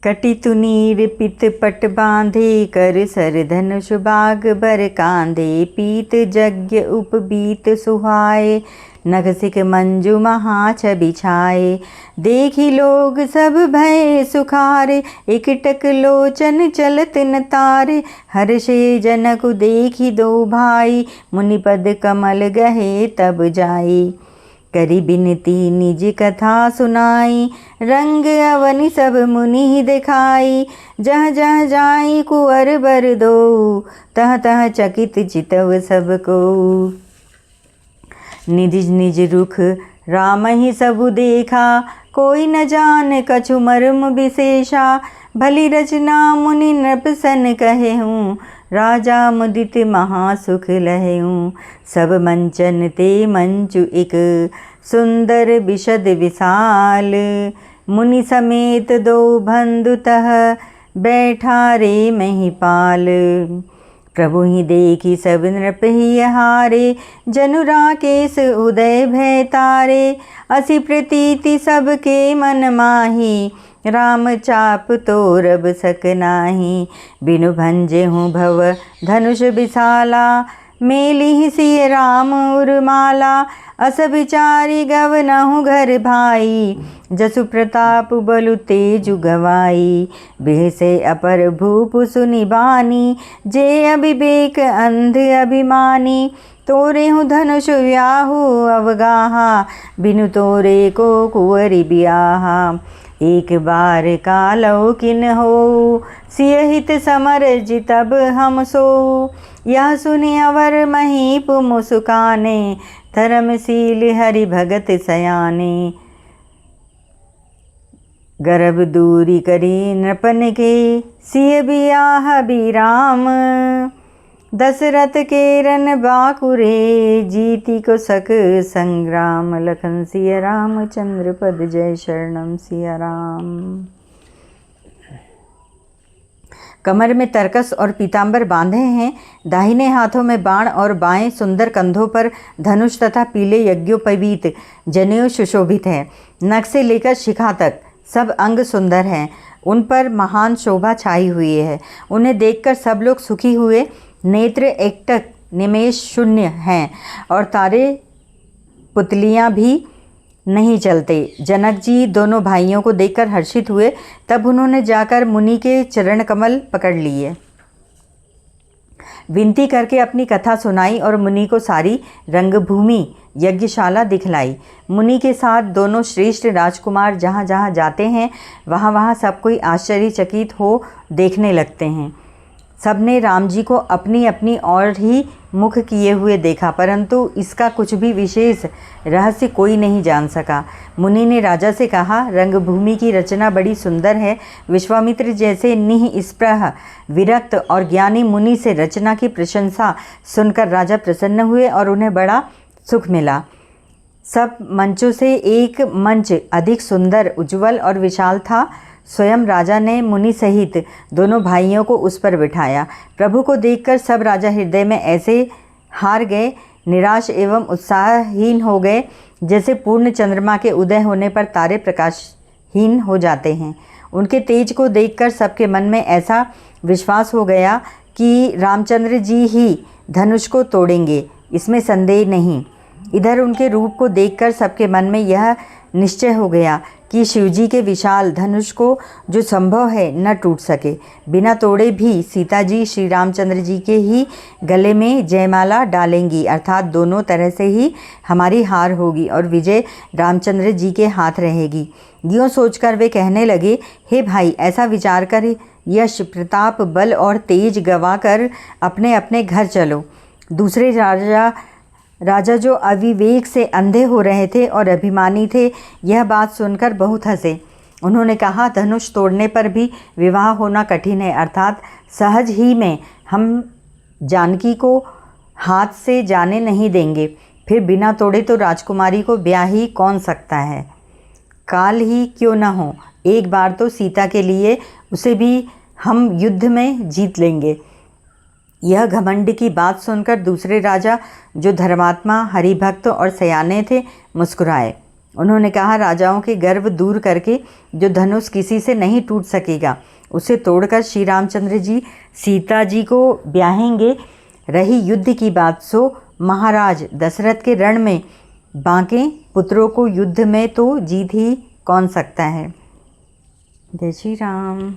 कटि तुनीर पित पट बांधे कर सर धनुष बाग बर कांधे पीत यज्ञ उपबीत सुहाए नख सिक मंजु महाछ बिछाए देखी लोग सब भय सुखारे एकटक लोचन चलत न तारे हर्षे जनक देखी दो भाई मुनिपद कमल गहे तब जाई करी बिनती निज कथा सुनाई रंग अवनि सब मुनि दिखाई जह जह जाई कुंवर बर दो तह तह चकित चितव सबको निज निज रुख राम ही सबु देखा कोई न जान कछु मर्म विशेषा भली रचना मुनि नृपसन कहे हूँ राजा मुदित महासुख लहे हूँ सब मंचन ते मंचु एक सुंदर विशद विशाल मुनि समेत दो बंधुतः बैठा रे महिपाल प्रभु ही देखी सब नृप ही हारे जनु राकेश उदय भय तारे असी प्रतीति सबके मन माही राम चाप तोरब सक नाही बिनु भंजे हूँ भव धनुष विशाला मेली सिय राम उर्माला अस विचारी गवनहु घर भाई जसु प्रताप बलु तेजु गवाई बेसे अपर भूप सुनि बानी जे अभिवेक अंध अभिमानी तोरे हूँ धनुष व्याहु अवगाहा बिनु तोरे को कुंवरी ब्याहा एक बार कालो किन हो सिय हित समर जितब हम सो यह सुनि अवर महीप मुस्काने धर्मशील हरि भगत सयाने गर्भ दूरी करी नृपन के सिय बियाह बिराम दशरथ के रन बाकुरे जीती को सक संग्राम लखन सिय रामचंद्र पद जय शरणम सिया राम। कमर में तरकस और पीताम्बर बांधे हैं, दाहिने हाथों में बाण और बाएं सुंदर कंधों पर धनुष तथा पीले यज्ञोपवीत जनेऊ सुशोभित है। नख से लेकर शिखा तक सब अंग सुंदर हैं, उन पर महान शोभा छाई हुई है। उन्हें देखकर सब लोग सुखी हुए, नेत्र एकटक निमेष शून्य हैं और तारे पुतलियां भी नहीं चलते। जनक जी दोनों भाइयों को देखकर हर्षित हुए, तब उन्होंने जाकर मुनि के चरण कमल पकड़ लिए, विनती करके अपनी कथा सुनाई और मुनि को सारी रंगभूमि यज्ञशाला दिखलाई। मुनि के साथ दोनों श्रेष्ठ राजकुमार जहाँ जहाँ जाते हैं वहाँ वहाँ सब कोई आश्चर्यचकित हो देखने लगते हैं। सबने राम जी को अपनी अपनी ओर ही मुख किए हुए देखा, परंतु इसका कुछ भी विशेष रहस्य कोई नहीं जान सका। मुनि ने राजा से कहा, रंगभूमि की रचना बड़ी सुंदर है। विश्वामित्र जैसे निःस्पृह विरक्त और ज्ञानी मुनि से रचना की प्रशंसा सुनकर राजा प्रसन्न हुए और उन्हें बड़ा सुख मिला। सब मंचों से एक मंच अधिक सुंदर, उज्ज्वल और विशाल था। स्वयं राजा ने मुनि सहित दोनों भाइयों को उस पर बिठाया। प्रभु को देखकर सब राजा हृदय में ऐसे हार गए, निराश एवं उत्साहहीन हो गए जैसे पूर्ण चंद्रमा के उदय होने पर तारे प्रकाशहीन हो जाते हैं। उनके तेज को देखकर सबके मन में ऐसा विश्वास हो गया कि रामचंद्र जी ही धनुष को तोड़ेंगे, इसमें संदेह नहीं। इधर उनके रूप को देखकर सबके मन में यह निश्चय हो गया कि शिवजी के विशाल धनुष को जो संभव है न टूट सके। बिना तोड़े भी सीता जी श्री रामचंद्र जी के ही गले में जयमाला डालेंगी, अर्थात दोनों तरह से ही हमारी हार होगी और विजय रामचंद्र जी के हाथ रहेगी। यूँ सोचकर वे कहने लगे, हे भाई, ऐसा विचार कर यश प्रताप बल और तेज गवाकर अपने अपने घर चलो। दूसरे राजा जो अविवेक से अंधे हो रहे थे और अभिमानी थे, यह बात सुनकर बहुत हंसे। उन्होंने कहा, धनुष तोड़ने पर भी विवाह होना कठिन है, अर्थात सहज ही में हम जानकी को हाथ से जाने नहीं देंगे। फिर बिना तोड़े तो राजकुमारी को ब्याह ही कौन सकता है। काल ही क्यों न हो, एक बार तो सीता के लिए उसे भी हम युद्ध में जीत लेंगे। यह घमंड की बात सुनकर दूसरे राजा जो धर्मात्मा, हरिभक्त और सयाने थे, मुस्कुराए। उन्होंने कहा, राजाओं के गर्व दूर करके जो धनुष किसी से नहीं टूट सकेगा, उसे तोड़कर श्री रामचंद्र जी सीता जी को ब्याहेंगे। रही युद्ध की बात, सो महाराज दशरथ के रण में बांके पुत्रों को युद्ध में तो जीत ही कौन सकता है। जय श्री राम।